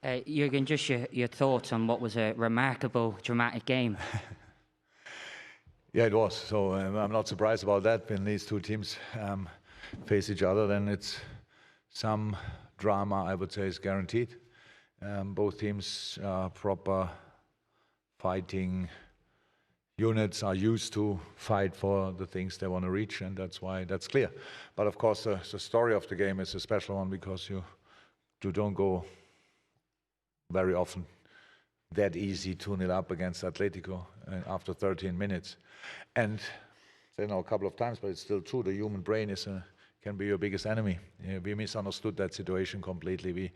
Jurgen, just your thoughts on what was a remarkable, dramatic game. Yeah, it was. So I'm not surprised about that. When these two teams face each other, then it's some drama, I would say, is guaranteed. Both teams are proper fighting units, are used to fight for the things they want to reach, and that's why that's clear. But of course, the story of the game is a special one because you don't go very often that easy 2-0 up against Atletico after 13 minutes. And I know a couple of times, but it's still true, the human brain can be your biggest enemy. We misunderstood that situation completely.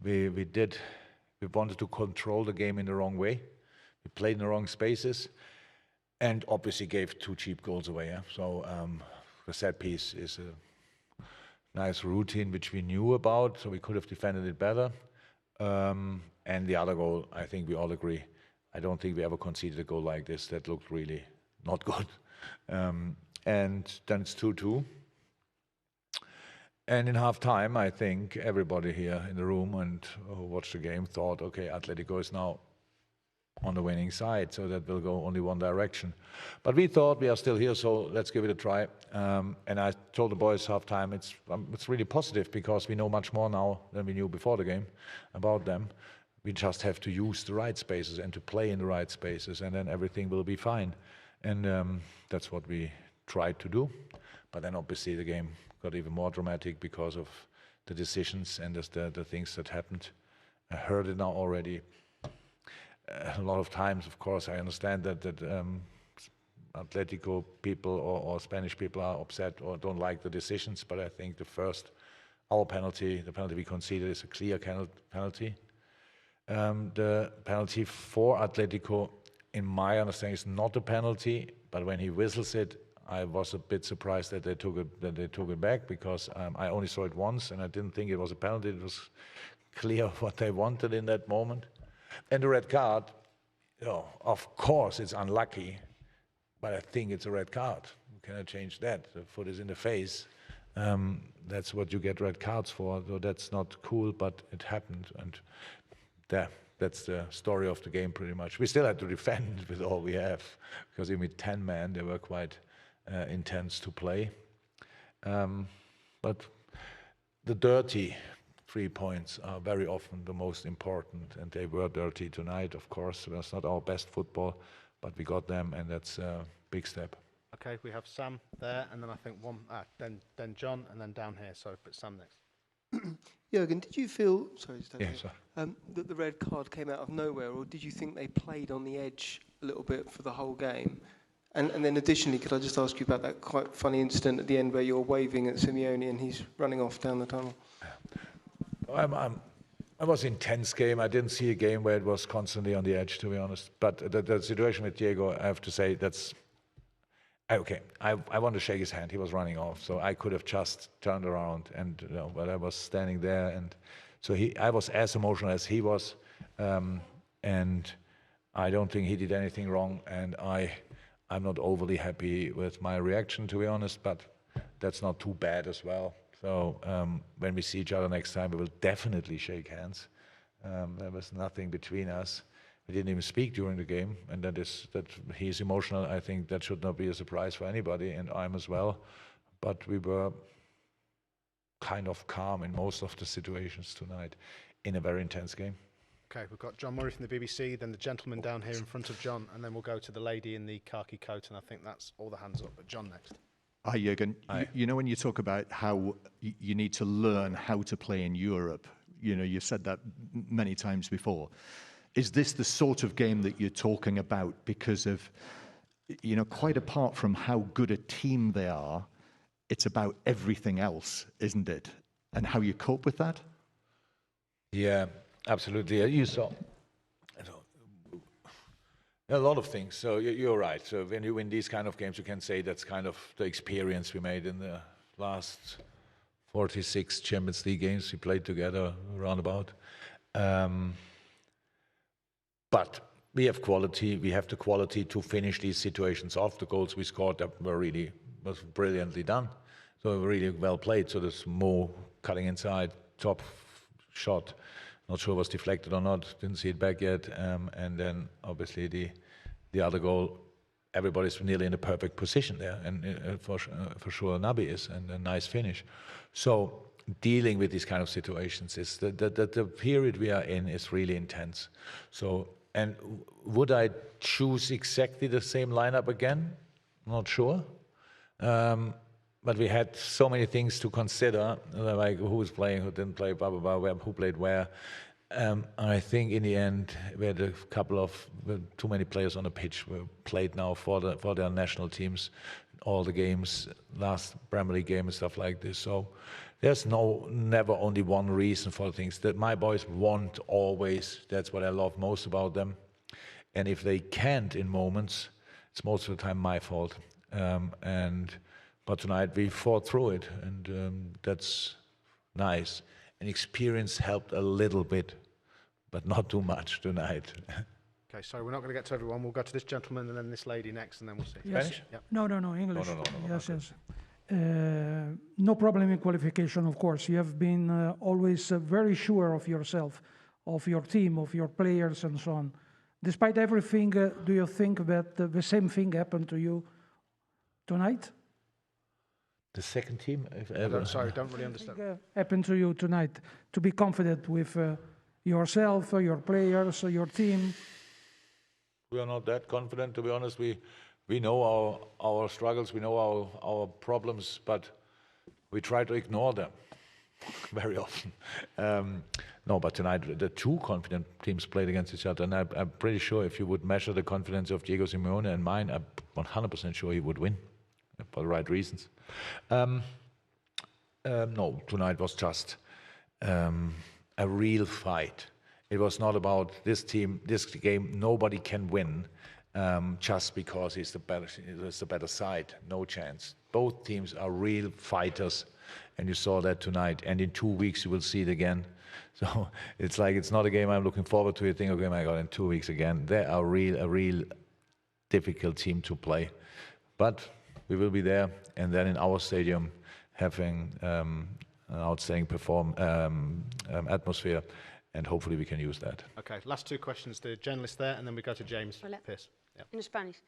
We wanted to control the game in the wrong way. We played in the wrong spaces and obviously gave 2 cheap goals away. Yeah? So the set piece is a nice routine which we knew about, so we could have defended it better. And the other goal, I think we all agree, I don't think we ever conceded a goal like this that looked really not good. And then it's 2-2. And in half time, I think everybody here in the room and who watched the game thought, okay, Atletico is now on the winning side, so that will go only one direction. But we thought we are still here, so let's give it a try. And I told the boys half-time, it's really positive because we know much more now than we knew before the game about them. We just have to use the right spaces and to play in the right spaces, and then everything will be fine. And that's what we tried to do. But then obviously the game got even more dramatic because of the decisions and the things that happened. I heard it now already. A lot of times, of course, I understand that Atletico people or Spanish people are upset or don't like the decisions, but I think the penalty we conceded is a clear penalty. The penalty for Atletico, in my understanding, is not a penalty, but when he whistles it, I was a bit surprised that they took it back because I only saw it once and I didn't think it was a penalty. It was clear what they wanted in that moment. And the red card, of course it's unlucky, but I think it's a red card. You cannot change that. The foot is in the face. That's what you get red cards for. So that's not cool, but it happened. And that's the story of the game pretty much. We still had to defend with all we have because even with 10 men, they were quite intense to play. But the dirty 3 points are very often the most important, and they were dirty tonight, of course. It was not our best football, but we got them, and that's a big step. Okay, we have Sam there, and then I think then John, and then down here. So, but Sam next. Jurgen, did you feel, that the red card came out of nowhere, or did you think they played on the edge a little bit for the whole game? And then additionally, could I just ask you about that quite funny incident at the end where you're waving at Simeone and he's running off down the tunnel? I was in tense game. I didn't see a game where it was constantly on the edge, to be honest. But the situation with Diego, I have to say, that's okay. I want to shake his hand. He was running off, so I could have just turned around, and but I was standing there, and so I was as emotional as he was, and I don't think he did anything wrong, and I'm not overly happy with my reaction, to be honest. But that's not too bad as well. So when we see each other next time, we will definitely shake hands. There was nothing between us. We didn't even speak during the game, and that he's emotional. I think that should not be a surprise for anybody, and I'm as well. But we were kind of calm in most of the situations tonight in a very intense game. Okay, we've got John Murray from the BBC, then the gentleman down here in front of John, and then we'll go to the lady in the khaki coat, and I think that's all the hands up. But John next. Hi, Jurgen. You know, when you talk about how you need to learn how to play in Europe, you've said that many times before. Is this the sort of game that you're talking about? Because of, quite apart from how good a team they are, it's about everything else, isn't it? And how you cope with that? Yeah, absolutely. You saw a lot of things. So you're right. So when you win these kind of games, you can say that's kind of the experience we made in the last 46 Champions League games we played together, roundabout. But we have quality. We have the quality to finish these situations off. The goals we scored was brilliantly done. So really well played. So there's more cutting inside, top shot, Not sure it was deflected or not. Didn't see it back yet. And then obviously the other goal. Everybody's nearly in a perfect position there, and for sure Naby is, and a nice finish. So dealing with these kind of situations is the period we are in is really intense. So, and would I choose exactly the same lineup again? Not sure. But we had so many things to consider, like who was playing, who didn't play, blah blah blah, who played where. I think in the end we had a couple of too many players on the pitch who played now for their national teams, all the games, last Premier League game and stuff like this. So there's never only one reason for things. That my boys want always. That's what I love most about them. And if they can't in moments, it's most of the time my fault. But tonight we fought through it, and that's nice. And experience helped a little bit, but not too much tonight. Okay, so we're not going to get to everyone. We'll go to this gentleman and then this lady next, and then we'll see. Yes. Spanish? Yep. No, English. No. Yes, yes. No problem in qualification, of course. You have been always very sure of yourself, of your team, of your players, and so on. Despite everything, do you think that the same thing happened to you tonight? The second team, if I ever. don't really understand. Happened to you tonight to be confident with yourself, your players, your team? We are not that confident, to be honest. We know our struggles, we know our problems, but we try to ignore them very often. No, but tonight the two confident teams played against each other, and I'm pretty sure if you would measure the confidence of Diego Simeone and mine, I'm 100% sure he would win for the right reasons. No, tonight was just a real fight. It was not about this team, this game. Nobody can win just because it's the better side. No chance. Both teams are real fighters, and you saw that tonight. And in 2 weeks you will see it again. So it's like it's not a game I'm looking forward to. You think, okay, my God, in 2 weeks again. They are a real difficult team to play, but we will be there, and then in our stadium having an outstanding atmosphere, and hopefully we can use that. Okay, last two questions. The journalist there, and then we go to James Hola. Pierce. Yep. En Spanish.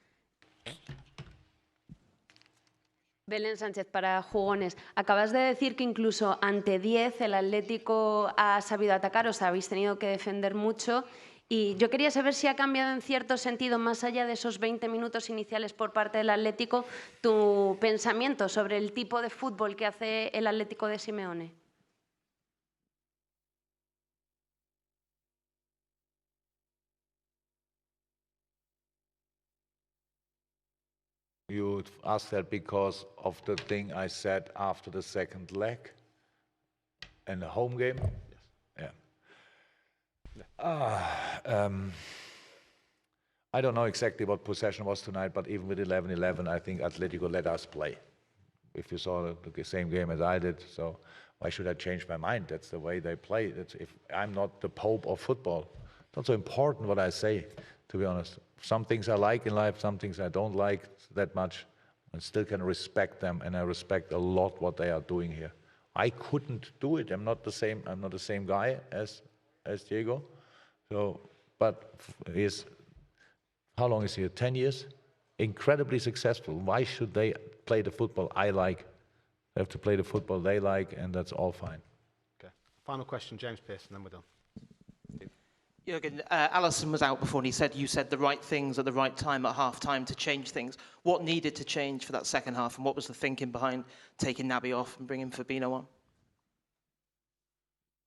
Belén Sánchez, para Jugones. Acabas de decir que incluso ante 10 el Atlético ha sabido atacar, os habéis tenido que defender mucho. Y yo quería saber si ha cambiado en cierto sentido, más allá de esos 20 minutos iniciales por parte del Atlético, tu pensamiento sobre el tipo de fútbol que hace el Atlético de Simeone. You would ask that because of the thing I said after the second leg and the home game? Yes. Yeah. I don't know exactly what possession was tonight, but even with 11-11, I think Atletico let us play. If you saw the same game as I did, so why should I change my mind? That's the way they play. If I'm not the pope of football, it's not so important what I say, to be honest. Some things I like in life, some things I don't like that much, and still can respect them, and I respect a lot what they are doing here. I couldn't do it. I'm not the same guy as Diego. So, but how long is he? 10 years? Incredibly successful. Why should they play the football I like? They have to play the football they like, and that's all fine. Okay. Final question, James Pierce, and then we're done. Jurgen, Alisson was out before, and you said the right things at the right time at half-time to change things. What needed to change for that second half, and what was the thinking behind taking Naby off and bringing Fabinho on?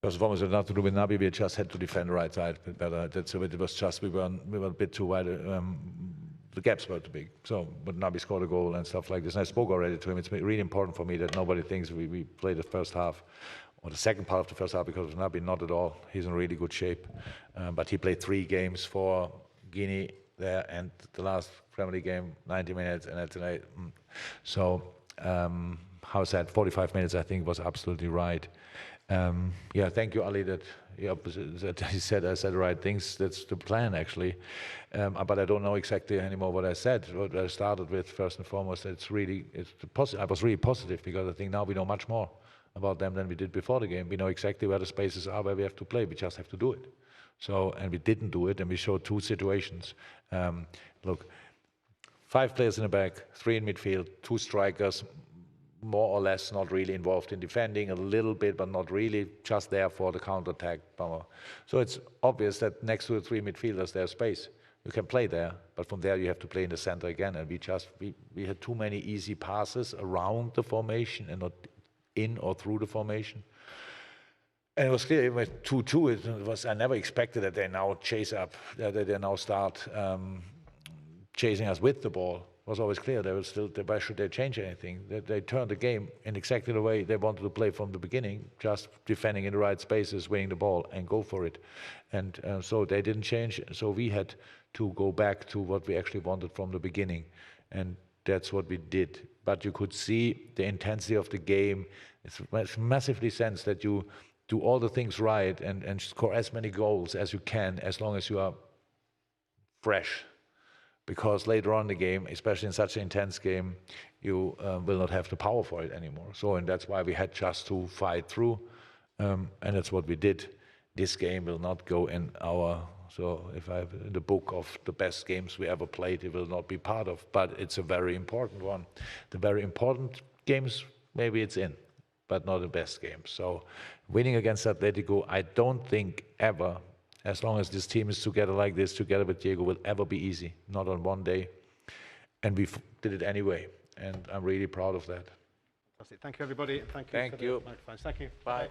First of all, it had nothing to do with Naby. We just had to defend the right side better. It was just we were a bit too wide. The gaps were too big. So, but Naby scored a goal and stuff like this. And I spoke already to him. It's really important for me that nobody thinks we played the first half or the second part of the first half because of Naby. Not at all. He's in really good shape. But he played 3 games for Guinea there, and the last Premier League game, 90 minutes, and tonight. So, how's that? 45 minutes, I think, was absolutely right. Yeah, thank you, Ali, that he said I said the right things. That's the plan, actually. But I don't know exactly anymore what I said. What I started with, first and foremost, I was really positive because I think now we know much more about them than we did before the game. We know exactly where the spaces are, where we have to play. We just have to do it. So, and we didn't do it, and we showed two situations. Look, 5 players in the back, 3 in midfield, 2 strikers, more or less not really involved in defending, a little bit, but not really, just there for the counter-attack. So it's obvious that next to the 3 midfielders, there's space. You can play there, but from there you have to play in the center again. And we had too many easy passes around the formation and not in or through the formation. And it was clear, even with 2-2, I never expected that they now chase up, that they now start chasing us with the ball. It was always clear they were still, why should they change anything? They turned the game in exactly the way they wanted to play from the beginning, just defending in the right spaces, winning the ball, and go for it. And so they didn't change, so we had to go back to what we actually wanted from the beginning. And that's what we did. But you could see the intensity of the game. It's massively sense that you do all the things right and score as many goals as you can, as long as you are fresh. Because later on in the game, especially in such an intense game, you will not have the power for it anymore. So, and that's why we had just to fight through, and that's what we did. This game will not go in so if I have in the book of the best games we ever played, it will not be part of, but it's a very important one. The very important games, maybe it's in, but not the best games. So winning against Atletico, I don't think ever, as long as this team is together like this, together with Diego, will ever be easy, not on one day. And we did it anyway, and I'm really proud of that. Fantastic. Thank you, everybody. Thank you. Thank you. Thank you. Bye.